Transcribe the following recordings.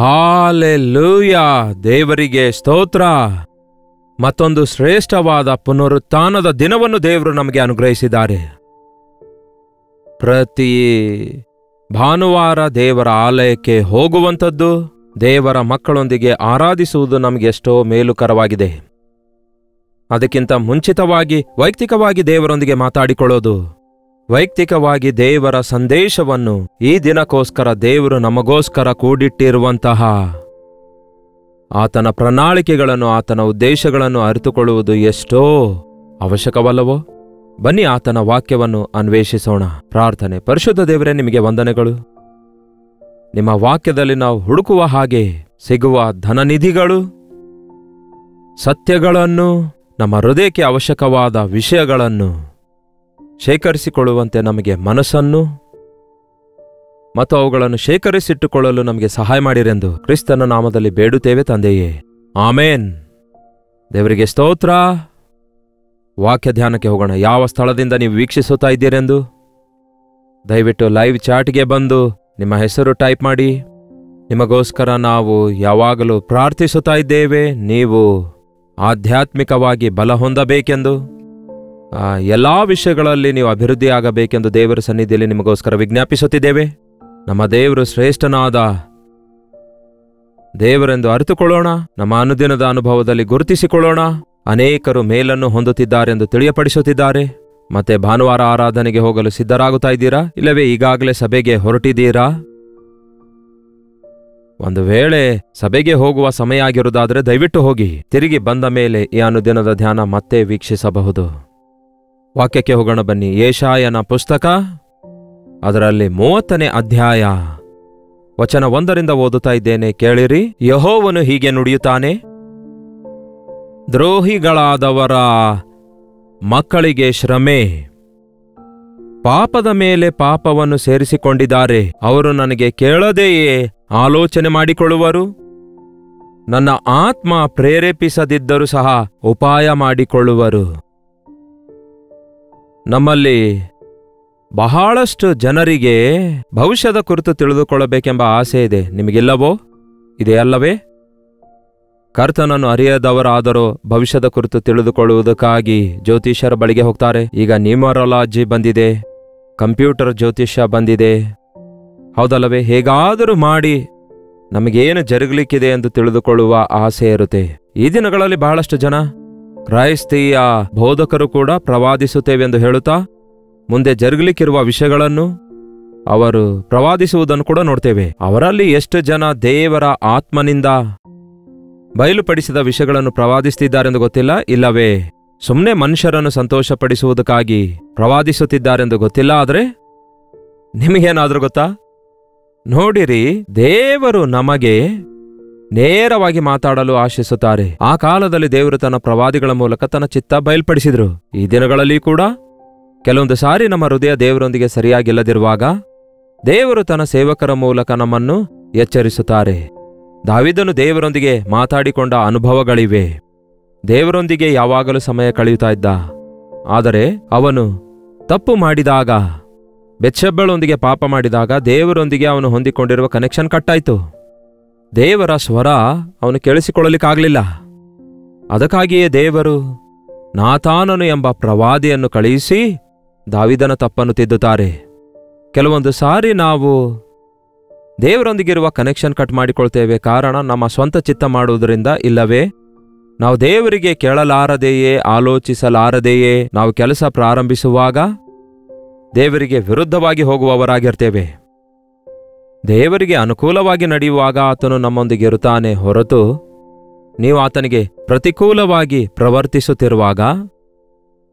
Hallelujah, ದೇವರಿಗೆ ಸ್ತೋತ್ರ. ಮತ್ತೊಂದು ಶ್ರೇಷ್ಠವಾದ ಪುನರುತ್ಥಾನದ ದಿನವನ್ನು ದೇವರು ನಮಗೆ ಅನುಗ್ರಹಿಸಿದ್ದಾರೆ. ಪ್ರತಿ ಭಾನುವಾರ ದೇವರ ಆಲಯಕ್ಕೆ ಹೋಗುವಂಥದ್ದು, ದೇವರ ಮಕ್ಕಳೊಂದಿಗೆ ಆರಾಧಿಸುವುದು ನಮಗೆ ಎಷ್ಟೋ ಮೇಲುಕರವಾಗಿದೆ. ಅದಕ್ಕಿಂತ ಮುಂಚಿತವಾಗಿ ವೈಯಕ್ತಿಕವಾಗಿ ದೇವರೊಂದಿಗೆ ಮಾತಾಡಿಕೊಳ್ಳೋದು, ವೈಯಕ್ತಿಕವಾಗಿ ದೇವರ ಸಂದೇಶವನ್ನು, ಈ ದಿನಕ್ಕೋಸ್ಕರ ದೇವರು ನಮಗೋಸ್ಕರ ಕೂಡಿಟ್ಟಿರುವಂತಹ ಆತನ ಪ್ರಣಾಳಿಕೆಗಳನ್ನು, ಆತನ ಉದ್ದೇಶಗಳನ್ನು ಅರಿತುಕೊಳ್ಳುವುದು ಎಷ್ಟೋ ಅವಶ್ಯಕವಲ್ಲವೋ? ಬನ್ನಿ ಆತನ ವಾಕ್ಯವನ್ನು ಅನ್ವೇಷಿಸೋಣ. ಪ್ರಾರ್ಥನೆ. ಪರಿಶುದ್ಧ ದೇವರೇ, ನಿಮಗೆ ವಂದನೆಗಳು. ನಿಮ್ಮ ವಾಕ್ಯದಲ್ಲಿ ನಾವು ಹುಡುಕುವ ಹಾಗೆ ಸಿಗುವ ಧನನಿಧಿಗಳು, ಸತ್ಯಗಳನ್ನು, ನಮ್ಮ ಹೃದಯಕ್ಕೆ ಅವಶ್ಯಕವಾದ ವಿಷಯಗಳನ್ನು ಶೇಖರಿಸಿಕೊಳ್ಳುವಂತೆ ನಮಗೆ ಮನಸ್ಸನ್ನು ಮತ್ತು ಅವುಗಳನ್ನು ಶೇಖರಿಸಿಟ್ಟುಕೊಳ್ಳಲು ನಮಗೆ ಸಹಾಯ ಮಾಡಿರೆಂದು ಕ್ರಿಸ್ತನ ನಾಮದಲ್ಲಿ ಬೇಡುತ್ತೇವೆ ತಂದೆಯೇ, ಆಮೇನ್. ದೇವರಿಗೆ ಸ್ತೋತ್ರ. ವಾಕ್ಯ ಧ್ಯಾನಕ್ಕೆ ಹೋಗೋಣ. ಯಾವ ಸ್ಥಳದಿಂದ ನೀವು ವೀಕ್ಷಿಸುತ್ತಾ ಇದ್ದೀರೆಂದು ದಯವಿಟ್ಟು ಲೈವ್ ಚಾಟ್ಗೆ ಬಂದು ನಿಮ್ಮ ಹೆಸರು ಟೈಪ್ ಮಾಡಿ. ನಿಮಗೋಸ್ಕರ ನಾವು ಯಾವಾಗಲೂ ಪ್ರಾರ್ಥಿಸುತ್ತಾ ಇದ್ದೇವೆ. ನೀವು ಆಧ್ಯಾತ್ಮಿಕವಾಗಿ ಬಲ ಹೊಂದಬೇಕೆಂದು, ಎಲ್ಲ ವಿಷಯಗಳಲ್ಲಿ ನೀವು ಅಭಿವೃದ್ಧಿಯಾಗಬೇಕೆಂದು ದೇವರ ಸನ್ನಿಧಿಯಲ್ಲಿ ನಿಮಗೋಸ್ಕರ ವಿಜ್ಞಾಪಿಸುತ್ತಿದ್ದೇವೆ. ನಮ್ಮ ದೇವರು ಶ್ರೇಷ್ಠನಾದ ದೇವರೆಂದು ಅರಿತುಕೊಳ್ಳೋಣ. ನಮ್ಮ ಅನುದಿನದ ಅನುಭವದಲ್ಲಿ ಗುರುತಿಸಿಕೊಳ್ಳೋಣ. ಅನೇಕರು ಮೇಲನ್ನು ಹೊಂದುತ್ತಿದ್ದಾರೆಂದು ತಿಳಿಯಪಡಿಸುತ್ತಿದ್ದಾರೆ. ಮತ್ತೆ ಭಾನುವಾರ ಆರಾಧನೆಗೆ ಹೋಗಲು ಸಿದ್ಧರಾಗುತ್ತಾ ಇದ್ದೀರಾ? ಇಲ್ಲವೇ ಈಗಾಗಲೇ ಸಭೆಗೆ ಹೊರಟಿದ್ದೀರಾ? ಒಂದು ವೇಳೆ ಸಭೆಗೆ ಹೋಗುವ ಸಮಯ ಆಗಿರುವುದಾದರೆ ದಯವಿಟ್ಟು ಹೋಗಿ. ತಿರುಗಿ ಬಂದ ಮೇಲೆ ಈ ಅನುದಿನದ ಧ್ಯಾನ ಮತ್ತೆ ವೀಕ್ಷಿಸಬಹುದು. ವಾಕ್ಯಕ್ಕೆ ಹೋಗೋಣ ಬನ್ನಿ. ಯೆಶಾಯನ ಪುಸ್ತಕ, ಅದರಲ್ಲಿ 30ನೇ ಅಧ್ಯಾಯ, ವಚನ 1ರಿಂದ ಓದುತ್ತಾ ಇದ್ದೇನೆ, ಕೇಳಿರಿ. ಯೆಹೋವನು ಹೀಗೆ ನುಡಿಯುತ್ತಾನೆ: ದ್ರೋಹಿಗಳಾದವರ ಮಕ್ಕಳಿಗೆ ಶ್ರಮೆ, ಪಾಪದ ಮೇಲೆ ಪಾಪವನ್ನು ಸೇರಿಸಿಕೊಂಡಿದ್ದಾರೆ. ಅವರು ನನಗೆ ಕೇಳದೆಯೇ ಆಲೋಚನೆ ಮಾಡಿಕೊಳ್ಳುವರು. ನನ್ನ ಆತ್ಮ ಪ್ರೇರೇಪಿಸದಿದ್ದರೂ ಸಹ ಉಪಾಯ ಮಾಡಿಕೊಳ್ಳುವರು. ನಮ್ಮಲ್ಲಿ ಬಹಳಷ್ಟು ಜನರಿಗೆ ಭವಿಷ್ಯದ ಕುರಿತು ತಿಳಿದುಕೊಳ್ಳಬೇಕೆಂಬ ಆಸೆ ಇದೆ. ನಿಮಗಿಲ್ಲವೋ? ಇದೆಯಲ್ಲವೇ? ಕರ್ತನನ್ನು ಅರಿಯದವರಾದರೂ ಭವಿಷ್ಯದ ಕುರಿತು ತಿಳಿದುಕೊಳ್ಳುವುದಕ್ಕಾಗಿ ಜ್ಯೋತಿಷ್ಯರ ಬಳಿಗೆ ಹೋಗ್ತಾರೆ. ಈಗ ನ್ಯೂಮರಾಲಜಿ ಬಂದಿದೆ, ಕಂಪ್ಯೂಟರ್ ಜ್ಯೋತಿಷ್ಯ ಬಂದಿದೆ, ಹೌದಲ್ಲವೇ? ಹೇಗಾದರೂ ಮಾಡಿ ನಮಗೇನು ಜರುಗಲಿಕ್ಕಿದೆ ಎಂದು ತಿಳಿದುಕೊಳ್ಳುವ ಆಸೆ ಇರುತ್ತೆ. ಈ ದಿನಗಳಲ್ಲಿ ಬಹಳಷ್ಟು ಜನ ಕ್ರೈಸ್ತೀಯ ಬೋಧಕರು ಕೂಡ ಪ್ರವಾದಿಸುತ್ತೇವೆ ಎಂದು ಹೇಳುತ್ತಾ ಮುಂದೆ ಜರುಗಲಿಕ್ಕಿರುವ ವಿಷಯಗಳನ್ನು ಅವರು ಪ್ರವಾದಿಸುವುದನ್ನು ಕೂಡ ನೋಡ್ತೇವೆ. ಅವರಲ್ಲಿ ಎಷ್ಟು ಜನ ದೇವರ ಆತ್ಮನಿಂದ ಬಯಲುಪಡಿಸಿದ ವಿಷಯಗಳನ್ನು ಪ್ರವಾದಿಸುತ್ತಿದ್ದಾರೆಂದು ಗೊತ್ತಿಲ್ಲ, ಇಲ್ಲವೇ ಸುಮ್ಮನೆ ಮನುಷ್ಯರನ್ನು ಸಂತೋಷಪಡಿಸುವುದಕ್ಕಾಗಿ ಪ್ರವಾದಿಸುತ್ತಿದ್ದಾರೆಂದು ಗೊತ್ತಿಲ್ಲ. ಆದರೆ ನಿಮಗೇನಾದ್ರೂ ಗೊತ್ತಾ? ನೋಡಿರಿ, ದೇವರು ನಮಗೆ ನೇರವಾಗಿ ಮಾತಾಡಲು ಆಶಿಸುತ್ತಾರೆ. ಆ ಕಾಲದಲ್ಲಿ ದೇವರು ತನ್ನ ಪ್ರವಾದಿಗಳ ಮೂಲಕ ತನ್ನ ಚಿತ್ತ ಬಯಲ್ಪಡಿಸಿದ್ರು. ಈ ದಿನಗಳಲ್ಲಿ ಕೂಡ ಕೆಲವೊಂದು ಸಾರಿ ನಮ್ಮ ಹೃದಯ ದೇವರೊಂದಿಗೆ ಸರಿಯಾಗಿಲ್ಲದಿರುವಾಗ ದೇವರು ತನ್ನ ಸೇವಕರ ಮೂಲಕ ನಮ್ಮನ್ನು ಎಚ್ಚರಿಸುತ್ತಾರೆ. ದಾವೀದನು ದೇವರೊಂದಿಗೆ ಮಾತಾಡಿಕೊಂಡ ಅನುಭವಗಳಿವೆ. ದೇವರೊಂದಿಗೆ ಯಾವಾಗಲೂ ಸಮಯ ಕಳೆಯುತ್ತಾ ಇದ್ದ. ಆದರೆ ಅವನು ತಪ್ಪು ಮಾಡಿದಾಗ, ಬೆತ್ಷೆಬಳೊಂದಿಗೆ ಪಾಪ ಮಾಡಿದಾಗ ದೇವರೊಂದಿಗೆ ಅವನು ಹೊಂದಿಕೊಂಡಿರುವ ಕನೆಕ್ಷನ್ ಕಟ್ಟಾಯಿತು. ದೇವರ ಸ್ವರ ಅವನು ಕೇಳಿಸಿಕೊಳ್ಳಲಿಕ್ಕಾಗಲಿಲ್ಲ. ಅದಕ್ಕಾಗಿಯೇ ದೇವರು ನಾತಾನನು ಎಂಬ ಪ್ರವಾದಿಯನ್ನು ಕಳುಹಿಸಿ ದಾವೀದನ ತಪ್ಪನ್ನು ತಿದ್ದುತ್ತಾರೆ. ಕೆಲವೊಂದು ಸಾರಿ ನಾವು ದೇವರೊಂದಿಗಿರುವ ಕನೆಕ್ಷನ್ ಕಟ್ ಮಾಡಿಕೊಳ್ತೇವೆ. ಕಾರಣ ನಮ್ಮ ಸ್ವಂತ ಚಿತ್ತ ಮಾಡುವುದರಿಂದ, ಇಲ್ಲವೇ ನಾವು ದೇವರಿಗೆ ಕೇಳಲಾರದೆಯೇ, ಆಲೋಚಿಸಲಾರದೆಯೇ ನಾವು ಕೆಲಸ ಪ್ರಾರಂಭಿಸುವಾಗ ದೇವರಿಗೆ ವಿರುದ್ಧವಾಗಿ ಹೋಗುವವರಾಗಿರ್ತೇವೆ. ದೇವರಿಗೆ ಅನುಕೂಲವಾಗಿ ನಡೆಯುವಾಗ ಆತನು ನಮ್ಮೊಂದಿಗಿರುತ್ತಾನೆ ಹೊರತು, ನೀವು ಆತನಿಗೆ ಪ್ರತಿಕೂಲವಾಗಿ ಪ್ರವರ್ತಿಸುತ್ತಿರುವಾಗ,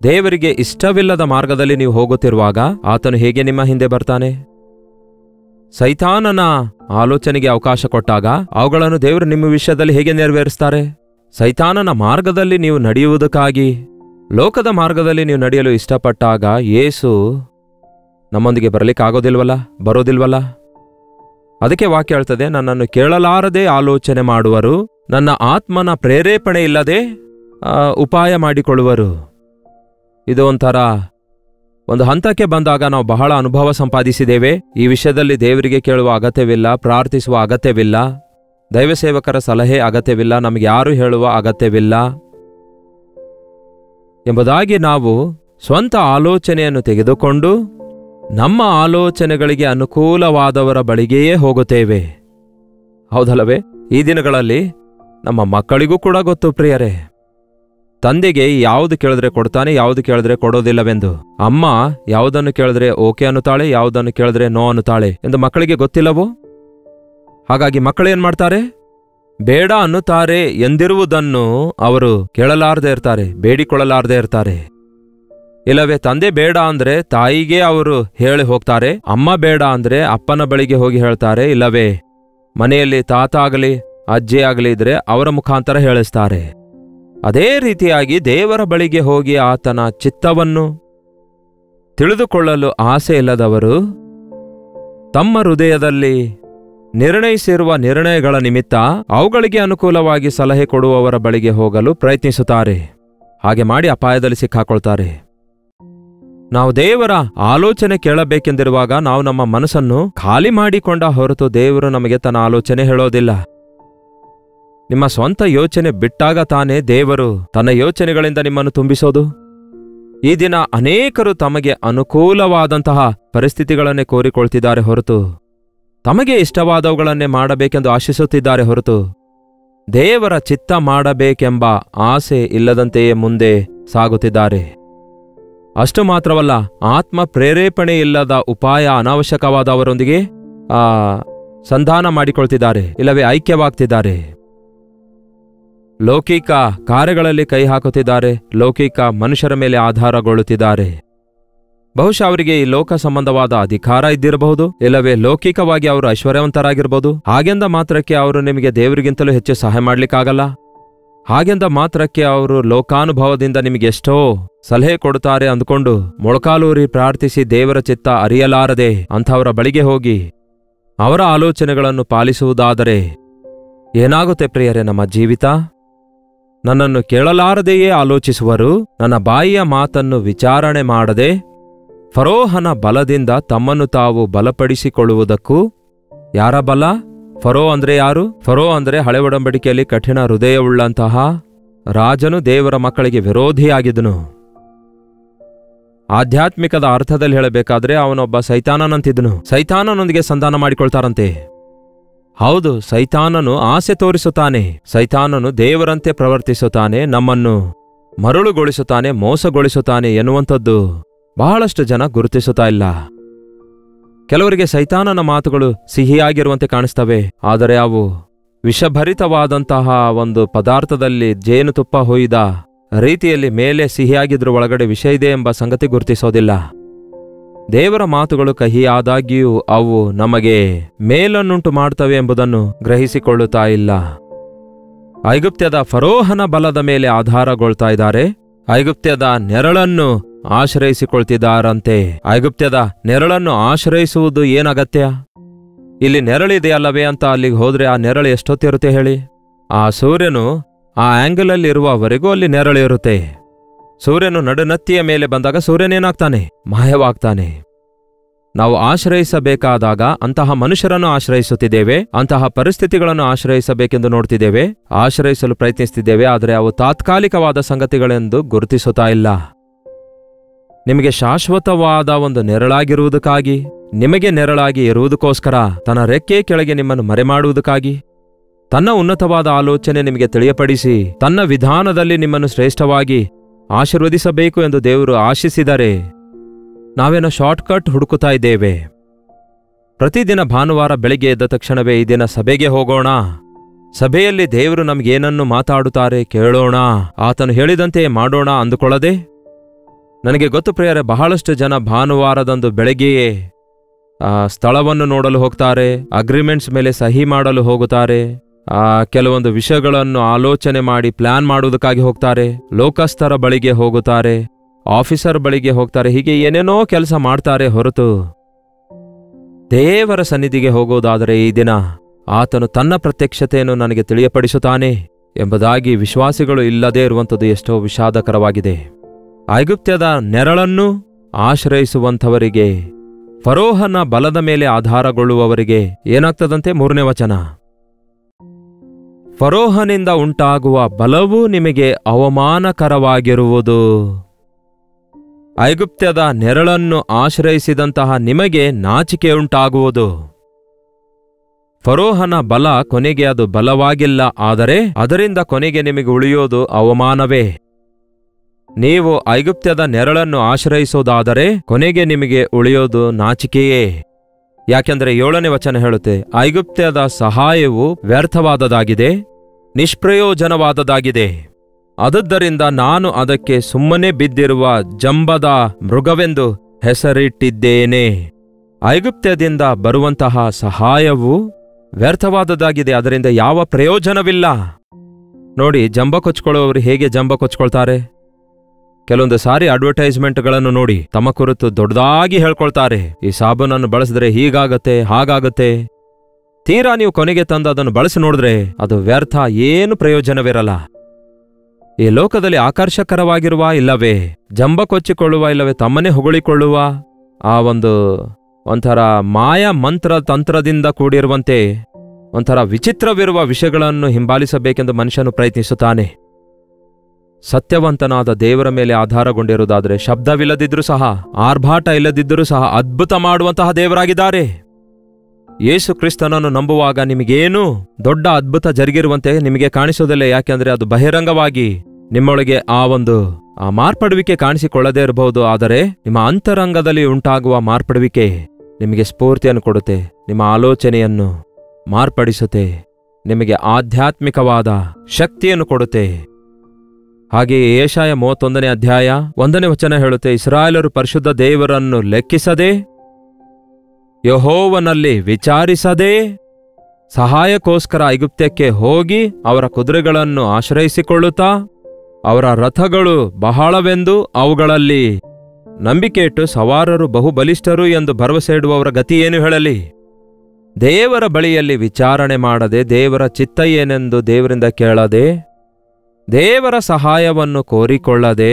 ದೇವರಿಗೆ ಇಷ್ಟವಿಲ್ಲದ ಮಾರ್ಗದಲ್ಲಿ ನೀವು ಹೋಗುತ್ತಿರುವಾಗ ಆತನು ಹೇಗೆ ನಿಮ್ಮ ಹಿಂದೆ ಬರ್ತಾನೆ? ಸೈತಾನನ ಆಲೋಚನೆಗೆ ಅವಕಾಶ ಕೊಟ್ಟಾಗ ಅವುಗಳನ್ನು ದೇವರು ನಿಮ್ಮ ವಿಷಯದಲ್ಲಿ ಹೇಗೆ ನೆರವೇರಿಸ್ತಾರೆ? ಸೈತಾನನ ಮಾರ್ಗದಲ್ಲಿ ನೀವು ನಡೆಯುವುದಕ್ಕಾಗಿ, ಲೋಕದ ಮಾರ್ಗದಲ್ಲಿ ನೀವು ನಡೆಯಲು ಇಷ್ಟಪಟ್ಟಾಗ ಯೇಸು ನಮ್ಮೊಂದಿಗೆ ಬರೋದಿಲ್ವಲ್ಲ? ಅದಕ್ಕೆ ವಾಕ್ಯ ಹೇಳ್ತದೆ, ನನ್ನನ್ನು ಕೇಳಲಾರದೆ ಆಲೋಚನೆ ಮಾಡುವರು, ನನ್ನ ಆತ್ಮನ ಪ್ರೇರೇಪಣೆ ಇಲ್ಲದೆ ಉಪಾಯ ಮಾಡಿಕೊಳ್ಳುವರು. ಇದು ಒಂದು ಹಂತಕ್ಕೆ ಬಂದಾಗ ನಾವು ಬಹಳ ಅನುಭವ ಸಂಪಾದಿಸಿದ್ದೇವೆ. ಈ ವಿಷಯದಲ್ಲಿ ದೇವರಿಗೆ ಕೇಳುವ ಅಗತ್ಯವಿಲ್ಲ, ಪ್ರಾರ್ಥಿಸುವ ಅಗತ್ಯವಿಲ್ಲ. ದೈವಸೇವಕರ ಸಲಹೆ ಅಗತ್ಯವಿಲ್ಲ, ನಮಗೆ ಯಾರು ಹೇಳುವ ಅಗತ್ಯವಿಲ್ಲ ಎಂಬುದಾಗಿ ನಾವು ಸ್ವಂತ ಆಲೋಚನೆಯನ್ನು ತೆಗೆದುಕೊಂಡು ನಮ್ಮ ಆಲೋಚನೆಗಳಿಗೆ ಅನುಕೂಲವಾದವರ ಬಳಿಗೆಯೇ ಹೋಗುತ್ತೇವೆ. ಹೌದಲ್ಲವೇ? ಈ ದಿನಗಳಲ್ಲಿ ನಮ್ಮ ಮಕ್ಕಳಿಗೂ ಕೂಡ ಗೊತ್ತು ಪ್ರಿಯರೇ, ತಂದೆಗೆ ಯಾವುದು ಕೇಳಿದ್ರೆ ಕೊಡ್ತಾನೆ, ಯಾವುದು ಕೇಳಿದ್ರೆ ಕೊಡೋದಿಲ್ಲವೆಂದು. ಅಮ್ಮ ಯಾವುದನ್ನು ಕೇಳಿದ್ರೆ ಓಕೆ ಅನ್ನುತ್ತಾಳೆ, ಯಾವುದನ್ನು ಕೇಳಿದ್ರೆ ನೋ ಅನ್ನುತ್ತಾಳೆ ಎಂದು ಮಕ್ಕಳಿಗೆ ಗೊತ್ತಿಲ್ಲವೋ? ಹಾಗಾಗಿ ಮಕ್ಕಳೇನ್ ಮಾಡ್ತಾರೆ? ಬೇಡ ಅನ್ನುತ್ತಾರೆ ಎಂದಿರುವುದನ್ನು ಅವರು ಕೇಳಲಾರದೆ ಇರ್ತಾರೆ, ಬೇಡಿಕೊಳ್ಳಲಾರದೆ ಇರ್ತಾರೆ. ಇಲ್ಲವೇ ತಂದೆ ಬೇಡ ಅಂದ್ರೆ ತಾಯಿಗೆ ಅವರು ಹೇಳಿ ಹೋಗ್ತಾರೆ, ಅಮ್ಮ ಬೇಡ ಅಂದ್ರೆ ಅಪ್ಪನ ಬಳಿಗೆ ಹೋಗಿ ಹೇಳ್ತಾರೆ, ಇಲ್ಲವೇ ಮನೆಯಲ್ಲಿ ತಾತ ಆಗಲಿ ಅಜ್ಜಿ ಆಗಲಿ ಇದ್ರೆ ಅವರ ಮುಖಾಂತರ ಹೇಳಿಸ್ತಾರೆ. ಅದೇ ರೀತಿಯಾಗಿ ದೇವರ ಬಳಿಗೆ ಹೋಗಿ ಆತನ ಚಿತ್ತವನ್ನು ತಿಳಿದುಕೊಳ್ಳಲು ಆಸೆ ಇಲ್ಲದವರು ತಮ್ಮ ಹೃದಯದಲ್ಲಿ ನಿರ್ಣಯಿಸಿರುವ ನಿರ್ಣಯಗಳ ನಿಮಿತ್ತ ಅವುಗಳಿಗೆ ಅನುಕೂಲವಾಗಿ ಸಲಹೆ ಕೊಡುವವರ ಬಳಿಗೆ ಹೋಗಲು ಪ್ರಯತ್ನಿಸುತ್ತಾರೆ. ಹಾಗೆ ಮಾಡಿ ಅಪಾಯದಲ್ಲಿ ಸಿಕ್ಕಾಕೊಳ್ತಾರೆ. ನಾವು ದೇವರ ಆಲೋಚನೆ ಕೇಳಬೇಕೆಂದಿರುವಾಗ ನಾವು ನಮ್ಮ ಮನಸ್ಸನ್ನು ಖಾಲಿ ಮಾಡಿಕೊಂಡ ಹೊರತು ದೇವರು ನಮಗೆ ತನ್ನ ಆಲೋಚನೆ ಹೇಳೋದಿಲ್ಲ. ನಿಮ್ಮ ಸ್ವಂತ ಯೋಚನೆ ಬಿಟ್ಟಾಗ ತಾನೇ ದೇವರು ತನ್ನ ಯೋಚನೆಗಳಿಂದ ನಿಮ್ಮನ್ನು ತುಂಬಿಸೋದು. ಈ ದಿನ ಅನೇಕರು ತಮಗೆ ಅನುಕೂಲವಾದಂತಹ ಪರಿಸ್ಥಿತಿಗಳನ್ನೇ ಕೋರಿಕೊಳ್ತಿದ್ದಾರೆ ಹೊರತು ತಮಗೆ ಇಷ್ಟವಾದವುಗಳನ್ನೇ ಮಾಡಬೇಕೆಂದು ಆಶಿಸುತ್ತಿದ್ದಾರೆ ಹೊರತು ದೇವರ ಚಿತ್ತ ಮಾಡಬೇಕೆಂಬ ಆಸೆ ಇಲ್ಲದಂತೆಯೇ ಮುಂದೆ ಸಾಗುತ್ತಿದ್ದಾರೆ. ಅಷ್ಟು ಮಾತ್ರವಲ್ಲ, ಆತ್ಮ ಪ್ರೇರೇಪಣೆ ಇಲ್ಲದ ಉಪಾಯ ಅನಾವಶ್ಯಕವಾದವರೊಂದಿಗೆ ಸಂಧಾನ ಮಾಡಿಕೊಳ್ತಿದ್ದಾರೆ, ಇಲ್ಲವೇ ಐಕ್ಯವಾಗ್ತಿದ್ದಾರೆ. ಲೌಕಿಕ ಕಾರ್ಯಗಳಲ್ಲಿ ಕೈ ಹಾಕುತ್ತಿದ್ದಾರೆ, ಲೌಕಿಕ ಮನುಷ್ಯರ ಮೇಲೆ ಆಧಾರಗೊಳ್ಳುತ್ತಿದ್ದಾರೆ. ಬಹುಶಃ ಅವರಿಗೆ ಈ ಲೋಕ ಸಂಬಂಧವಾದ ಅಧಿಕಾರ ಇದ್ದಿರಬಹುದು, ಇಲ್ಲವೇ ಲೌಕಿಕವಾಗಿ ಅವರು ಐಶ್ವರ್ಯವಂತರಾಗಿರಬಹುದು. ಹಾಗೆಂದ ಮಾತ್ರಕ್ಕೆ ಅವರು ನಿಮಗೆ ದೇವರಿಗಿಂತಲೂ ಹೆಚ್ಚು ಸಹಾಯ ಮಾಡ್ಲಿಕ್ಕಾಗಲ್ಲ. ಹಾಗೆಂದ ಮಾತ್ರಕ್ಕೆ ಅವರು ಲೋಕಾನುಭವದಿಂದ ನಿಮಗೆಷ್ಟೋ ಸಲಹೆ ಕೊಡುತ್ತಾರೆ ಅಂದುಕೊಂಡು ಮೊಳಕಾಲೂರಿ ಪ್ರಾರ್ಥಿಸಿ ದೇವರ ಚಿತ್ತ ಅರಿಯಲಾರದೆ ಅಂಥವರ ಬಳಿಗೆ ಹೋಗಿ ಅವರ ಆಲೋಚನೆಗಳನ್ನು ಪಾಲಿಸುವುದಾದರೆ ಏನಾಗುತ್ತೆ ಪ್ರಿಯರೇ? ನಮ್ಮ ಜೀವಿತ ನನ್ನನ್ನು ಕೇಳಲಾರದೆಯೇ ಆಲೋಚಿಸುವರು, ನನ್ನ ಬಾಯಿಯ ಮಾತನ್ನು ವಿಚಾರಣೆ ಮಾಡದೆ ಫರೋಹನ ಬಲದಿಂದ ತಮ್ಮನ್ನು ತಾವು ಬಲಪಡಿಸಿಕೊಳ್ಳುವುದಕ್ಕೂ. ಯಾರ ಬಲ? ಫರೋ ಅಂದ್ರೆ ಯಾರು? ಫರೋ ಅಂದ್ರೆ ಹಳೆ ಒಡಂಬಡಿಕೆಯಲ್ಲಿ ಕಠಿಣ ಹೃದಯವುಳ್ಳಂತಹ ರಾಜನು, ದೇವರ ಮಕ್ಕಳಿಗೆ ವಿರೋಧಿಯಾಗಿದ್ದನು. ಆಧ್ಯಾತ್ಮಿಕದ ಅರ್ಥದಲ್ಲಿ ಹೇಳಬೇಕಾದ್ರೆ ಅವನೊಬ್ಬ ಸೈತಾನನಂತಿದ್ದನು. ಸೈತಾನನೊಂದಿಗೆ ಸಂಧಾನ ಮಾಡಿಕೊಳ್ತಾರಂತೆ. ಹೌದು, ಸೈತಾನನು ಆಸೆ ತೋರಿಸುತ್ತಾನೆ, ಸೈತಾನನು ದೇವರಂತೆ ಪ್ರವರ್ತಿಸುತ್ತಾನೆ, ನಮ್ಮನ್ನು ಮರುಳುಗೊಳಿಸುತ್ತಾನೆ, ಮೋಸಗೊಳಿಸುತ್ತಾನೆ ಎನ್ನುವಂಥದ್ದು ಬಹಳಷ್ಟು ಜನ ಗುರುತಿಸುತ್ತಾ ಇಲ್ಲ. ಕೆಲವರಿಗೆ ಸೈತಾನನ ಮಾತುಗಳು ಸಿಹಿಯಾಗಿರುವಂತೆ ಕಾಣಿಸ್ತವೆ, ಆದರೆ ಅವು ವಿಷಭರಿತವಾದಂತಹ ಒಂದು ಪದಾರ್ಥದಲ್ಲಿ ಜೇನುತುಪ್ಪ ಹೊಯ್ದ ರೀತಿಯಲ್ಲಿ ಮೇಲೆ ಸಿಹಿಯಾಗಿದ್ರೂ ಒಳಗಡೆ ವಿಷ ಇದೆ ಎಂಬ ಸಂಗತಿ ಗುರುತಿಸೋದಿಲ್ಲ. ದೇವರ ಮಾತುಗಳು ಕಹಿಯಾದಾಗ್ಯೂ ಅವು ನಮಗೆ ಮೇಲನ್ನುಂಟು ಮಾಡ್ತವೆ ಎಂಬುದನ್ನು ಗ್ರಹಿಸಿಕೊಳ್ಳುತ್ತಾ ಇಲ್ಲ. ಐಗುಪ್ತ್ಯದ ಫರೋಹನ ಬಲದ ಮೇಲೆ ಆಧಾರಗೊಳ್ತಾ ಇದ್ದಾರೆ, ಐಗುಪ್ತ್ಯದ ನೆರಳನ್ನು ಆಶ್ರಯಿಸಿಕೊಳ್ತಿದ್ದಾರಂತೆ. ಐಗುಪ್ತ್ಯದ ನೆರಳನ್ನು ಆಶ್ರಯಿಸುವುದು ಏನಗತ್ಯ? ಇಲ್ಲಿ ನೆರಳಿದೆಯಲ್ಲವೇ ಅಂತ ಅಲ್ಲಿಗೆ ಹೋದ್ರೆ ಆ ನೆರಳು ಎಷ್ಟೊತ್ತಿರುತ್ತೆ ಹೇಳಿ? ಆ ಸೂರ್ಯನು ಆ ಆಂಗಲಲ್ಲಿರುವವರೆಗೂ ಅಲ್ಲಿ ನೆರಳಿರುತ್ತೆ. ಸೂರ್ಯನು ನಡುನತ್ತಿಯ ಮೇಲೆ ಬಂದಾಗ ಸೂರ್ಯನೇನಾಗ್ತಾನೆ? ಮಾಯವಾಗ್ತಾನೆ. ನಾವು ಆಶ್ರಯಿಸಬೇಕಾದಾಗ ಅಂತಹ ಮನುಷ್ಯರನ್ನು ಆಶ್ರಯಿಸುತ್ತಿದ್ದೇವೆ, ಅಂತಹ ಪರಿಸ್ಥಿತಿಗಳನ್ನು ಆಶ್ರಯಿಸಬೇಕೆಂದು ನೋಡ್ತಿದ್ದೇವೆ, ಆಶ್ರಯಿಸಲು ಪ್ರಯತ್ನಿಸುತ್ತಿದ್ದೇವೆ. ಆದರೆ ಅವು ತಾತ್ಕಾಲಿಕವಾದ ಸಂಗತಿಗಳೆಂದು ಗುರುತಿಸುತ್ತಾ ಇಲ್ಲ. ನಿಮಗೆ ಶಾಶ್ವತವಾದ ಒಂದು ನೆರಳಾಗಿರುವುದಕ್ಕಾಗಿ, ನಿಮಗೆ ನೆರಳಾಗಿ ಇರುವುದಕ್ಕೋಸ್ಕರ, ತನ್ನ ರೆಕ್ಕೆ ಕೆಳಗೆ ನಿಮ್ಮನ್ನು ಮರೆಮಾಡುವುದಕ್ಕಾಗಿ, ತನ್ನ ಉನ್ನತವಾದ ಆಲೋಚನೆ ನಿಮಗೆ ತಿಳಿಯಪಡಿಸಿ ತನ್ನ ವಿಧಾನದಲ್ಲಿ ನಿಮ್ಮನ್ನು ಶ್ರೇಷ್ಠವಾಗಿ ಆಶೀರ್ವದಿಸಬೇಕು ಎಂದು ದೇವರು ಆಶಿಸಿದರೆ ನಾವೇನೋ ಶಾರ್ಟ್ಕಟ್ ಹುಡುಕುತ್ತಾ ಇದ್ದೇವೆ. ಪ್ರತಿದಿನ ಭಾನುವಾರ ಬೆಳಿಗ್ಗೆ ಎದ್ದ ತಕ್ಷಣವೇ ಈ ದಿನ ಸಭೆಗೆ ಹೋಗೋಣ, ಸಭೆಯಲ್ಲಿ ದೇವರು ನಮಗೇನನ್ನು ಮಾತಾಡುತ್ತಾರೆ ಕೇಳೋಣ, ಆತನು ಹೇಳಿದಂತೆ ಮಾಡೋಣ ಅಂದುಕೊಳ್ಳದೆ, ನನಗೆ ಗೊತ್ತು ಪ್ರಿಯರೇ, ಬಹಳಷ್ಟು ಜನ ಭಾನುವಾರದಂದು ಬೆಳಗ್ಗೆಯೇ ಸ್ಥಳವನ್ನು ನೋಡಲು ಹೋಗ್ತಾರೆ, ಅಗ್ರಿಮೆಂಟ್ಸ್ ಮೇಲೆ ಸಹಿ ಮಾಡಲು ಹೋಗುತ್ತಾರೆ, ಕೆಲವೊಂದು ವಿಷಯಗಳನ್ನು ಆಲೋಚನೆ ಮಾಡಿ ಪ್ಲಾನ್ ಮಾಡುವುದಕ್ಕಾಗಿ ಹೋಗ್ತಾರೆ, ಲೋಕಸ್ಥರ ಬಳಿಗೆ ಹೋಗುತ್ತಾರೆ, ಆಫೀಸರ್ ಬಳಿಗೆ ಹೋಗ್ತಾರೆ, ಹೀಗೆ ಏನೇನೋ ಕೆಲಸ ಮಾಡ್ತಾರೆ ಹೊರತು ದೇವರ ಸನ್ನಿಧಿಗೆ ಹೋಗುವುದಾದರೆ ಈ ದಿನ ಆತನು ತನ್ನ ಪ್ರತ್ಯಕ್ಷತೆಯನ್ನು ನನಗೆ ತಿಳಿಯಪಡಿಸುತ್ತಾನೆ ಎಂಬುದಾಗಿ ವಿಶ್ವಾಸಿಗಳು ಇಲ್ಲದೇ ಇರುವಂಥದ್ದು ಎಷ್ಟೋ ವಿಷಾದಕರವಾಗಿದೆ. ಐಗುಪ್ತ್ಯದ ನೆರಳನ್ನು ಆಶ್ರಯಿಸುವಂಥವರಿಗೆ, ಫರೋಹನ ಬಲದ ಮೇಲೆ ಆಧಾರಗೊಳ್ಳುವವರಿಗೆ ಏನಾಗ್ತದಂತೆ? 3ನೇ ವಚನ, ಫರೋಹನಿಂದ ಉಂಟಾಗುವ ಬಲವು ನಿಮಗೆ ಅವಮಾನಕರವಾಗಿರುವುದು. ಐಗುಪ್ತ್ಯದ ನೆರಳನ್ನು ಆಶ್ರಯಿಸಿದಂತಹ ನಿಮಗೆ ನಾಚಿಕೆಯುಂಟಾಗುವುದು. ಫರೋಹನ ಬಲ ಕೊನೆಗೆ ಅದು ಬಲವಾಗಿಲ್ಲ, ಆದರೆ ಅದರಿಂದ ಕೊನೆಗೆ ನಿಮಗೆ ಉಳಿಯೋದು ಅವಮಾನವೇ. ನೀವು ಐಗುಪ್ತ್ಯದ ನೆರಳನ್ನು ಆಶ್ರಯಿಸೋದಾದರೆ ಕೊನೆಗೆ ನಿಮಗೆ ಉಳಿಯೋದು ನಾಚಿಕೆಯೇ. ಯಾಕೆಂದರೆ 7ನೇ ವಚನ ಹೇಳುತ್ತೆ, ಐಗುಪ್ತ್ಯದ ಸಹಾಯವು ವ್ಯರ್ಥವಾದದಾಗಿದೆ, ನಿಷ್ಪ್ರಯೋಜನವಾದದಾಗಿದೆ. ಆದದ್ದರಿಂದ ನಾನು ಅದಕ್ಕೆ ಸುಮ್ಮನೆ ಬಿದ್ದಿರುವ ಜಂಬದ ಮೃಗವೆಂದು ಹೆಸರಿಟ್ಟಿದ್ದೇನೆ. ಐಗುಪ್ತ್ಯದಿಂದ ಬರುವಂತಹ ಸಹಾಯವು ವ್ಯರ್ಥವಾದದಾಗಿದೆ, ಅದರಿಂದ ಯಾವ ಪ್ರಯೋಜನವಿಲ್ಲ. ನೋಡಿ, ಜಂಬ ಕೊಚ್ಕೊಳ್ಳುವವರು ಹೇಗೆ ಜಂಬ ಕೊಚ್ಕೊಳ್ತಾರೆ? ಕೆಲವೊಂದು ಸಾರಿ ಅಡ್ವರ್ಟೈಸ್ಮೆಂಟ್ಗಳನ್ನು ನೋಡಿ ತಮ್ಮ ಕುರಿತು ದೊಡ್ಡದಾಗಿ ಹೇಳ್ಕೊಳ್ತಾರೆ, ಈ ಸಾಬೂನನ್ನು ಬಳಸಿದ್ರೆ ಹೀಗಾಗತ್ತೆ, ಹಾಗಾಗತ್ತೆ. ತೀರಾ ನೀವು ಕೊನೆಗೆ ತಂದು ಅದನ್ನು ಬಳಸಿ ನೋಡಿದ್ರೆ ಅದು ವ್ಯರ್ಥ, ಏನು ಪ್ರಯೋಜನವಿರಲ್ಲ. ಈ ಲೋಕದಲ್ಲಿ ಆಕರ್ಷಕರವಾಗಿರುವ ಇಲ್ಲವೇ ಜಂಬ ಕೊಚ್ಚಿಕೊಳ್ಳುವ ಇಲ್ಲವೇ ತಮ್ಮನ್ನೇ ಹೊಗಳಿಕೊಳ್ಳುವ ಆ ಒಂಥರ ಮಾಯ ಮಂತ್ರ ತಂತ್ರದಿಂದ ಕೂಡಿರುವಂತೆ ಒಂಥರ ವಿಚಿತ್ರವಿರುವ ವಿಷಯಗಳನ್ನು ಹಿಂಬಾಲಿಸಬೇಕೆಂದು ಮನುಷ್ಯನು ಪ್ರಯತ್ನಿಸುತ್ತಾನೆ. ಸತ್ಯವಂತನಾದ ದೇವರ ಮೇಲೆ ಆಧಾರಗೊಂಡಿರುವುದಾದರೆ ಶಬ್ದವಿಲ್ಲದಿದ್ರೂ ಸಹ, ಆರ್ಭಾಟ ಇಲ್ಲದಿದ್ದರೂ ಸಹ ಅದ್ಭುತ ಮಾಡುವಂತಹ ದೇವರಾಗಿದ್ದಾರೆ. ಯೇಸು ಕ್ರಿಸ್ತನನ್ನು ನಂಬುವಾಗ ನಿಮಗೇನು ದೊಡ್ಡ ಅದ್ಭುತ ಜರುಗಿರುವಂತೆ ನಿಮಗೆ ಕಾಣಿಸೋದಿಲ್ಲ. ಯಾಕೆಂದ್ರೆ ಅದು ಬಹಿರಂಗವಾಗಿ ನಿಮ್ಮೊಳಗೆ ಆ ಮಾರ್ಪಡುವಿಕೆ ಕಾಣಿಸಿಕೊಳ್ಳದೇ ಇರಬಹುದು, ಆದರೆ ನಿಮ್ಮ ಅಂತರಂಗದಲ್ಲಿ ಉಂಟಾಗುವ ಮಾರ್ಪಡುವಿಕೆ ನಿಮಗೆ ಸ್ಫೂರ್ತಿಯನ್ನು ಕೊಡುತ್ತೆ, ನಿಮ್ಮ ಆಲೋಚನೆಯನ್ನು ಮಾರ್ಪಡಿಸುತ್ತೆ, ನಿಮಗೆ ಆಧ್ಯಾತ್ಮಿಕವಾದ ಶಕ್ತಿಯನ್ನು ಕೊಡುತ್ತೆ. ಹಾಗೆಯೇ ಯೆಶಾಯ 31ನೇ ಅಧ್ಯಾಯ 1ನೇ ವಚನ ಹೇಳುತ್ತೆ, ಇಸ್ರಾಯೇಲರು ಪರಿಶುದ್ಧ ದೇವರನ್ನು ಲೆಕ್ಕಿಸದೆ, ಯೆಹೋವನಲ್ಲಿ ವಿಚಾರಿಸದೆ, ಸಹಾಯಕ್ಕೋಸ್ಕರ ಐಗುಪ್ತ್ಯಕ್ಕೆ ಹೋಗಿ ಅವರ ಕುದುರೆಗಳನ್ನು ಆಶ್ರಯಿಸಿಕೊಳ್ಳುತ್ತಾ, ಅವರ ರಥಗಳು ಬಹಳವೆಂದು ಅವುಗಳಲ್ಲಿ ನಂಬಿಕೆಯಿಟ್ಟು ಸವಾರರು ಬಹುಬಲಿಷ್ಠರು ಎಂದು ಭರವಸೆ ಇಡುವವರ ಗತಿ ಏನು ಹೇಳಲಿ? ದೇವರ ಬಳಿಯಲ್ಲಿ ವಿಚಾರಣೆ ಮಾಡದೆ, ದೇವರ ಚಿತ್ತ ಏನೆಂದು ದೇವರಿಂದ ಕೇಳದೆ, ದೇವರ ಸಹಾಯವನ್ನು ಕೋರಿಕೊಳ್ಳದೆ,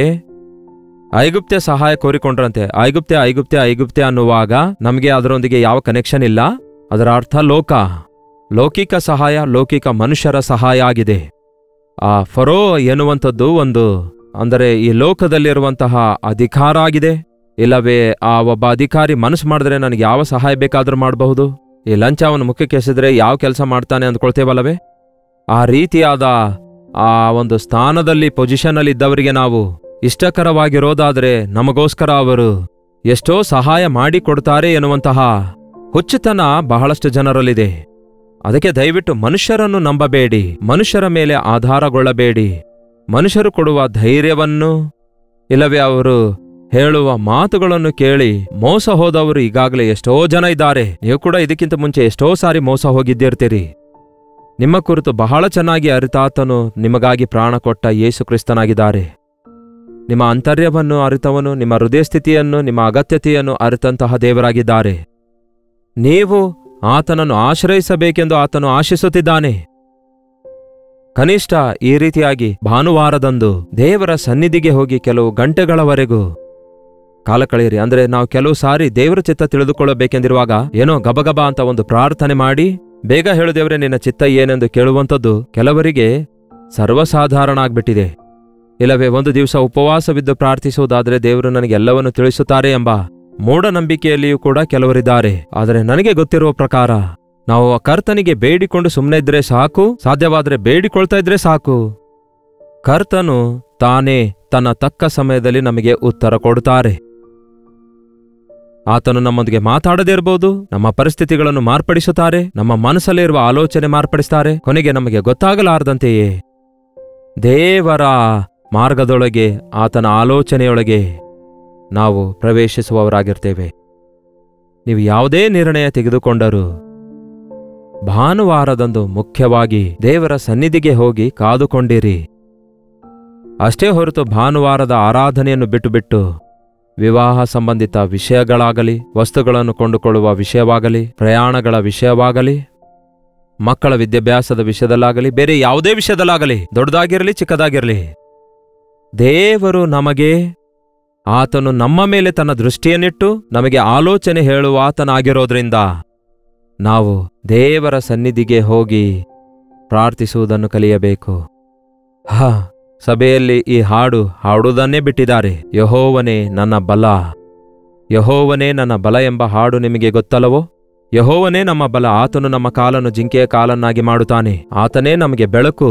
ಐಗುಪ್ತ್ಯ ಸಹಾಯ ಕೋರಿಕೊಂಡ್ರಂತೆ. ಐಗುಪ್ತ್ಯ ಅನ್ನುವಾಗ ನಮಗೆ ಅದರೊಂದಿಗೆ ಯಾವ ಕನೆಕ್ಷನ್ ಇಲ್ಲ. ಅದರ ಅರ್ಥ ಲೌಕಿಕ ಸಹಾಯ, ಲೌಕಿಕ ಮನುಷ್ಯರ ಸಹಾಯ ಆಗಿದೆ. ಆ ಫರೋ ಎನ್ನುವಂಥದ್ದು ಅಂದರೆ ಈ ಲೋಕದಲ್ಲಿರುವಂತಹ ಅಧಿಕಾರ ಆಗಿದೆ. ಇಲ್ಲವೇ ಆ ಒಬ್ಬ ಅಧಿಕಾರಿ ಮನಸ್ಸು ಮಾಡಿದ್ರೆ ನನಗೆ ಯಾವ ಸಹಾಯ ಬೇಕಾದ್ರೂ ಮಾಡಬಹುದು. ಈ ಲಂಚ ಅವನ ಮುಖಕ್ಕೆ ಎಸೆದ್ರೆ ಯಾವ ಕೆಲಸ ಮಾಡ್ತಾನೆ ಅಂದ್ಕೊಳ್ತೇವಲ್ಲವೇ? ಆ ರೀತಿಯಾದ ಆ ಸ್ಥಾನದಲ್ಲಿ, ಪೊಸಿಷನ್ನಲ್ಲಿ ಇದ್ದವರಿಗೆ ನಾವು ಇಷ್ಟಕರವಾಗಿರೋದಾದರೆ ನಮಗೋಸ್ಕರ ಅವರು ಎಷ್ಟೋ ಸಹಾಯ ಮಾಡಿಕೊಡ್ತಾರೆ ಎನ್ನುವಂತಹ ಹುಚ್ಚುತನ ಬಹಳಷ್ಟು ಜನರಲ್ಲಿದೆ. ಅದಕ್ಕೆ ದಯವಿಟ್ಟು ಮನುಷ್ಯರನ್ನು ನಂಬಬೇಡಿ, ಮನುಷ್ಯರ ಮೇಲೆ ಆಧಾರಗೊಳ್ಳಬೇಡಿ. ಮನುಷ್ಯರು ಕೊಡುವ ಧೈರ್ಯವನ್ನು ಇಲ್ಲವೇ ಅವರು ಹೇಳುವ ಮಾತುಗಳನ್ನು ಕೇಳಿ ಮೋಸ ಹೋದವರು ಈಗಾಗಲೇ ಎಷ್ಟೋ ಜನ ಇದ್ದಾರೆ. ನೀವು ಕೂಡ ಇದಕ್ಕಿಂತ ಮುಂಚೆ ಎಷ್ಟೋ ಸಾರಿ ಮೋಸ ಹೋಗಿದ್ದಿರ್ತೀರಿ. ನಿಮ್ಮ ಕುರಿತು ಬಹಳ ಚೆನ್ನಾಗಿ ಅರಿತಾತನು ನಿಮಗಾಗಿ ಪ್ರಾಣ ಕೊಟ್ಟ ಯೇಸು ಕ್ರಿಸ್ತನಾಗಿದ್ದಾರೆ. ನಿಮ್ಮ ಅಂತರ್ಯವನ್ನು ಅರಿತವನು, ನಿಮ್ಮ ಹೃದಯ ಸ್ಥಿತಿಯನ್ನು, ನಿಮ್ಮ ಅಗತ್ಯತೆಯನ್ನು ಅರಿತಂತಹ ದೇವರಾಗಿದ್ದಾರೆ. ನೀವು ಆತನನ್ನು ಆಶ್ರಯಿಸಬೇಕೆಂದು ಆತನು ಆಶಿಸುತ್ತಿದ್ದಾನೆ. ಕನಿಷ್ಠ ಈ ರೀತಿಯಾಗಿ ಭಾನುವಾರದಂದು ದೇವರ ಸನ್ನಿಧಿಗೆ ಹೋಗಿ ಕೆಲವು ಗಂಟೆಗಳವರೆಗೂ ಕಾಲ ಕಳೆಯಿರಿ. ಅಂದ್ರೆ ನಾವು ಕೆಲವು ಸಾರಿ ದೇವರ ಚಿತ್ತ ತಿಳಿದುಕೊಳ್ಳಬೇಕೆಂದಿರುವಾಗ ಏನೋ ಗಬಗಬ ಅಂತ ಪ್ರಾರ್ಥನೆ ಮಾಡಿ ಬೇಗ ಹೇಳು ದೇವರೇ ನಿನ್ನ ಚಿತ್ತ ಏನೆಂದು ಕೇಳುವಂಥದ್ದು ಕೆಲವರಿಗೆ ಸರ್ವಸಾಧಾರಣ ಆಗ್ಬಿಟ್ಟಿದೆ. ಇಲ್ಲವೇ ಒಂದು ದಿವಸ ಉಪವಾಸವಿದ್ದು ಪ್ರಾರ್ಥಿಸುವುದಾದರೆ ದೇವರು ನನಗೆಲ್ಲವನ್ನು ತಿಳಿಸುತ್ತಾರೆ ಎಂಬ ಮೂಢನಂಬಿಕೆಯಲ್ಲಿಯೂ ಕೂಡ ಕೆಲವರಿದ್ದಾರೆ. ಆದರೆ ನನಗೆ ಗೊತ್ತಿರುವ ಪ್ರಕಾರ ನಾವು ಕರ್ತನಿಗೆ ಬೇಡಿಕೊಂಡು ಸುಮ್ಮನೆ ಇದ್ರೆ ಸಾಕು, ಸಾಧ್ಯವಾದರೆ ಬೇಡಿಕೊಳ್ತಾ ಇದ್ರೆ ಸಾಕು. ಕರ್ತನು ತಾನೇ ತನ್ನ ತಕ್ಕ ಸಮಯದಲ್ಲಿ ನಮಗೆ ಉತ್ತರ ಕೊಡುತ್ತಾರೆ. ಆತನು ನಮ್ಮೊಂದಿಗೆ ಮಾತಾಡದೇ ಇರಬಹುದು, ನಮ್ಮ ಪರಿಸ್ಥಿತಿಗಳನ್ನು ಮಾರ್ಪಡಿಸುತ್ತಾರೆ, ನಮ್ಮ ಮನಸ್ಸಲ್ಲಿರುವ ಆಲೋಚನೆ ಮಾರ್ಪಡಿಸುತ್ತಾರೆ. ಕೊನೆಗೆ ನಮಗೆ ಗೊತ್ತಾಗಲಾರದಂತೆಯೇ ದೇವರ ಮಾರ್ಗದೊಳಗೆ, ಆತನ ಆಲೋಚನೆಯೊಳಗೆ ನಾವು ಪ್ರವೇಶಿಸುವವರಾಗಿರ್ತೇವೆ. ನೀವು ಯಾವುದೇ ನಿರ್ಣಯ ತೆಗೆದುಕೊಂಡರೂ ಭಾನುವಾರದಂದು ಮುಖ್ಯವಾಗಿ ದೇವರ ಸನ್ನಿಧಿಗೆ ಹೋಗಿ ಕಾದುಕೊಂಡಿರಿ. ಅಷ್ಟೇ ಹೊರತು ಭಾನುವಾರದ ಆರಾಧನೆಯನ್ನು ಬಿಟ್ಟು ವಿವಾಹ ಸಂಬಂಧಿತ ವಿಷಯಗಳಾಗಲಿ, ವಸ್ತುಗಳನ್ನು ಕೊಂಡುಕೊಳ್ಳುವ ವಿಷಯವಾಗಲಿ, ಪ್ರಯಾಣಗಳ ವಿಷಯವಾಗಲಿ, ಮಕ್ಕಳ ವಿದ್ಯಾಭ್ಯಾಸದ ವಿಷಯದಲ್ಲಾಗಲಿ, ಬೇರೆ ಯಾವುದೇ ವಿಷಯದಲ್ಲಾಗಲಿ, ದೊಡ್ಡದಾಗಿರಲಿ ಚಿಕ್ಕದಾಗಿರಲಿ, ದೇವರು ನಮಗೆ, ಆತನು ನಮ್ಮ ಮೇಲೆ ತನ್ನ ದೃಷ್ಟಿಯನ್ನಿಟ್ಟು ನಮಗೆ ಆಲೋಚನೆ ಹೇಳುವ ಆತನಾಗಿರೋದ್ರಿಂದ ನಾವು ದೇವರ ಸನ್ನಿಧಿಗೆ ಹೋಗಿ ಪ್ರಾರ್ಥಿಸುವುದನ್ನು ಕಲಿಯಬೇಕು. ಸಭೆಯಲ್ಲಿ ಈ ಹಾಡುವುದನ್ನೇ ಬಿಟ್ಟಿದ್ದಾರೆ. ಯೆಹೋವನೇ ನನ್ನ ಬಲ, ಯೆಹೋವನೇ ನನ್ನ ಬಲ ಎಂಬ ಹಾಡು ನಿಮಗೆ ಗೊತ್ತಲ್ಲವೋ? ಯೆಹೋವನೇ ನಮ್ಮ ಬಲ. ಆತನು ನಮ್ಮ ಕಾಲನ್ನು ಜಿಂಕೆಯ ಕಾಲನ್ನಾಗಿ ಮಾಡುತ್ತಾನೆ. ಆತನೇ ನಮಗೆ ಬೆಳಕು.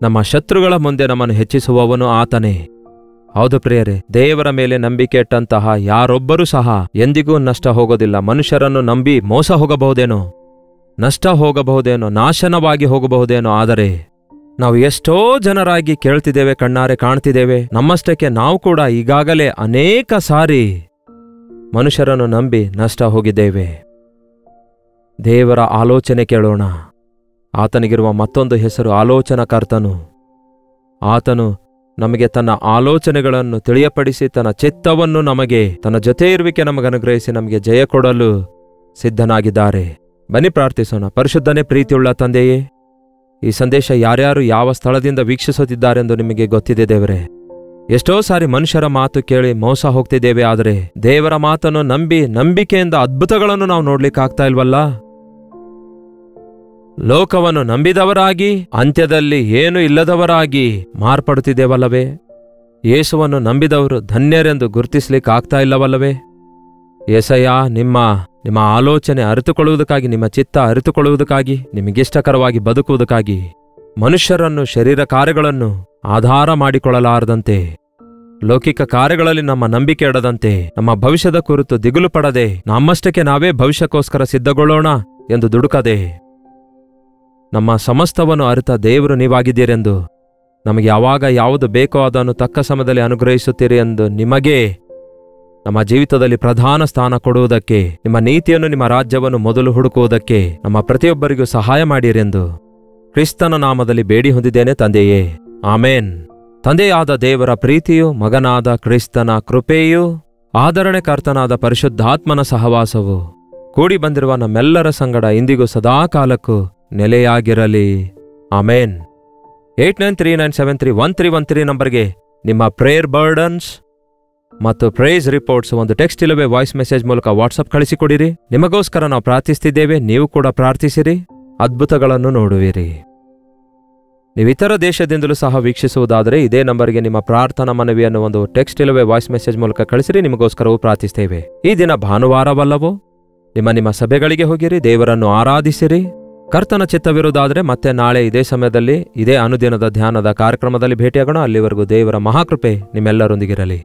ನಮ್ಮ ಶತ್ರುಗಳ ಮುಂದೆ ನಮ್ಮನ್ನು ಹೆಚ್ಚಿಸುವವನು ಆತನೇ. ಹೌದು ಪ್ರಿಯರೇ, ದೇವರ ಮೇಲೆ ನಂಬಿಕೆ ಇಟ್ಟಂತಹ ಯಾರೊಬ್ಬರೂ ಸಹ ಎಂದಿಗೂ ನಷ್ಟ ಹೋಗೋದಿಲ್ಲ. ಮನುಷ್ಯರನ್ನು ನಂಬಿ ಮೋಸ ಹೋಗಬಹುದೇನೋ, ನಷ್ಟ ಹೋಗಬಹುದೇನೋ, ನಾಶನವಾಗಿ ಹೋಗಬಹುದೇನೋ. ಆದರೆ ನಾವು ಎಷ್ಟೋ ಜನರಾಗಿ ಕೇಳ್ತಿದ್ದೇವೆ, ಕಣ್ಣಾರೆ ಕಾಣ್ತಿದ್ದೇವೆ. ನಮ್ಮಷ್ಟಕ್ಕೆ ನಾವು ಕೂಡ ಈಗಾಗಲೇ ಅನೇಕ ಸಾರಿ ಮನುಷ್ಯರನ್ನು ನಂಬಿ ನಷ್ಟ ಹೋಗಿದ್ದೇವೆ. ದೇವರ ಆಲೋಚನೆ ಕೇಳೋಣ. ಆತನಿಗಿರುವ ಮತ್ತೊಂದು ಹೆಸರು ಆಲೋಚನಾಕರ್ತನು. ಆತನು ನಮಗೆ ತನ್ನ ಆಲೋಚನೆಗಳನ್ನು ತಿಳಿಯಪಡಿಸಿ ತನ್ನ ಚಿತ್ತವನ್ನು ನಮಗೆ, ತನ್ನ ಜೊತೆ ಇರುವಿಕೆ ನಮಗನುಗ್ರಹಿಸಿ ನಮಗೆ ಜಯ ಕೊಡಲು ಸಿದ್ಧನಾಗಿದ್ದಾರೆ. ಬನ್ನಿ ಪ್ರಾರ್ಥಿಸೋಣ. ಪರಿಶುದ್ಧನೇ, ಪ್ರೀತಿಯುಳ್ಳ ತಂದೆಯೇ, ಈ ಸಂದೇಶ ಯಾರ್ಯಾರು ಯಾವ ಸ್ಥಳದಿಂದ ವೀಕ್ಷಿಸುತ್ತಿದ್ದಾರೆಂದು ನಿಮಗೆ ಗೊತ್ತಿದೆ ದೇವರೇ. ಎಷ್ಟೋ ಸಾರಿ ಮನುಷ್ಯರ ಮಾತು ಕೇಳಿ ಮೋಸ ಹೋಗ್ತಿದ್ದೇವೆ. ಆದರೆ ದೇವರ ಮಾತನ್ನು ನಂಬಿ ನಂಬಿಕೆಯಿಂದ ಅದ್ಭುತಗಳನ್ನು ನಾವು ನೋಡ್ಲಿಕ್ಕಾಗ್ತಾ ಇಲ್ವಲ್ಲ? ಲೋಕವನ್ನು ನಂಬಿದವರಾಗಿ ಅಂತ್ಯದಲ್ಲಿ ಏನೂ ಇಲ್ಲದವರಾಗಿ ಮಾರ್ಪಡುತ್ತಿದ್ದೇವಲ್ಲವೇ? ಯೇಸುವನ್ನು ನಂಬಿದವರು ಧನ್ಯರೆಂದು ಗುರುತಿಸ್ಲಿಕ್ಕಾಗ್ತಾ ಇಲ್ಲವಲ್ಲವೇ? ಯೆಸಯ್ಯ, ನಿಮ್ಮ ಆಲೋಚನೆ ಅರಿತುಕೊಳ್ಳುವುದಕ್ಕಾಗಿ, ನಿಮ್ಮ ಚಿತ್ತ ಅರಿತುಕೊಳ್ಳುವುದಕ್ಕಾಗಿ, ನಿಮಗಿಷ್ಟಕರವಾಗಿ ಬದುಕುವುದಕ್ಕಾಗಿ ಮನುಷ್ಯರನ್ನು, ಶರೀರ ಕಾರ್ಯಗಳನ್ನು ಆಧಾರ ಮಾಡಿಕೊಳ್ಳಲಾರದಂತೆ, ಲೌಕಿಕ ಕಾರ್ಯಗಳಲ್ಲಿ ನಮ್ಮ ನಂಬಿಕೆ ಇಡದಂತೆ, ನಮ್ಮ ಭವಿಷ್ಯದ ಕುರಿತು ದಿಗುಲು ಪಡದೆ, ನಮ್ಮಷ್ಟಕ್ಕೆ ನಾವೇ ಭವಿಷ್ಯಕ್ಕೋಸ್ಕರ ಸಿದ್ಧಗೊಳ್ಳೋಣ ಎಂದು ದುಡುಕದೆ, ನಮ್ಮ ಸಮಸ್ತವನ್ನು ಅರಿತ ದೇವರು ನೀವಾಗಿದ್ದೀರೆಂದು, ನಮಗೆ ಯಾವಾಗ ಯಾವುದು ಬೇಕೋ ಅದನ್ನು ತಕ್ಕ ಸಮಯದಲ್ಲಿ ಅನುಗ್ರಹಿಸುತ್ತೀರಿ ಎಂದು ನಿಮಗೆ ನಮ್ಮ ಜೀವಿತದಲ್ಲಿ ಪ್ರಧಾನ ಸ್ಥಾನ ಕೊಡುವುದಕ್ಕೆ, ನಿಮ್ಮ ನೀತಿಯನ್ನು, ನಿಮ್ಮ ರಾಜ್ಯವನ್ನು ಮೊದಲು ಹುಡುಕುವುದಕ್ಕೆ ನಮ್ಮ ಪ್ರತಿಯೊಬ್ಬರಿಗೂ ಸಹಾಯ ಮಾಡಿರೆಂದು ಕ್ರಿಸ್ತನ ನಾಮದಲ್ಲಿ ಬೇಡಿ ಹೊಂದಿದ್ದೇನೆ ತಂದೆಯೇ. ಆಮೇನ್. ತಂದೆಯಾದ ದೇವರ ಪ್ರೀತಿಯು, ಮಗನಾದ ಕ್ರಿಸ್ತನ ಕೃಪೆಯೂ, ಆದರಣೆಕರ್ತನಾದ ಪರಿಶುದ್ಧಾತ್ಮನ ಸಹವಾಸವು ಕೂಡಿ ಬಂದಿರುವ ನಮ್ಮೆಲ್ಲರ ಸಂಗಡ ಇಂದಿಗೂ ಸದಾಕಾಲಕ್ಕೂ ನೆಲೆಯಾಗಿರಲಿ. ಆಮೇನ್. 8939731313 ನಂಬರ್ಗೆ ನಿಮ್ಮ ಪ್ರೇಯರ್ ಬರ್ಡನ್ಸ್ ಮತ್ತು ಪ್ರೈಸ್ ರಿಪೋರ್ಟ್ಸ್ ಒಂದು ಟೆಕ್ಸ್ಟ್ ಇಲ್ಲವೇ ವಾಯ್ಸ್ ಮೆಸೇಜ್ ಮೂಲಕ ವಾಟ್ಸಪ್ ಕಳಿಸಿಕೊಡಿರಿ. ನಿಮಗೋಸ್ಕರ ನಾವು ಪ್ರಾರ್ಥಿಸ್ತಿದ್ದೇವೆ. ನೀವು ಕೂಡ ಪ್ರಾರ್ಥಿಸಿರಿ, ಅದ್ಭುತಗಳನ್ನು ನೋಡುವಿರಿ. ನೀವು ಇತರ ದೇಶದಿಂದಲೂ ಸಹ ವೀಕ್ಷಿಸುವುದಾದರೆ ಇದೇ ನಂಬರ್ಗೆ ನಿಮ್ಮ ಪ್ರಾರ್ಥನಾ ಮನವಿಯನ್ನು ಒಂದು ಟೆಕ್ಸ್ಟ್ ಇಲ್ಲವೇ ವಾಯ್ಸ್ ಮೆಸೇಜ್ ಮೂಲಕ ಕಳಿಸಿರಿ. ನಿಮಗೋಸ್ಕರವೂ ಪ್ರಾರ್ಥಿಸ್ತೇವೆ. ಈ ದಿನ ಭಾನುವಾರವಲ್ಲವೋ? ನಿಮ್ಮ ಸಭೆಗಳಿಗೆ ಹೋಗಿರಿ, ದೇವರನ್ನು ಆರಾಧಿಸಿರಿ. ಕರ್ತನ ಚಿತ್ತವಿರುವುದಾದರೆ ಮತ್ತೆ ನಾಳೆ ಇದೇ ಸಮಯದಲ್ಲಿ ಇದೇ ಅನುದಿನದ ಧ್ಯಾನದ ಕಾರ್ಯಕ್ರಮದಲ್ಲಿ ಭೇಟಿಯಾಗೋಣ. ಅಲ್ಲಿವರೆಗೂ ದೇವರ ಮಹಾಕೃಪೆ ನಿಮ್ಮೆಲ್ಲರೊಂದಿಗಿರಲಿ.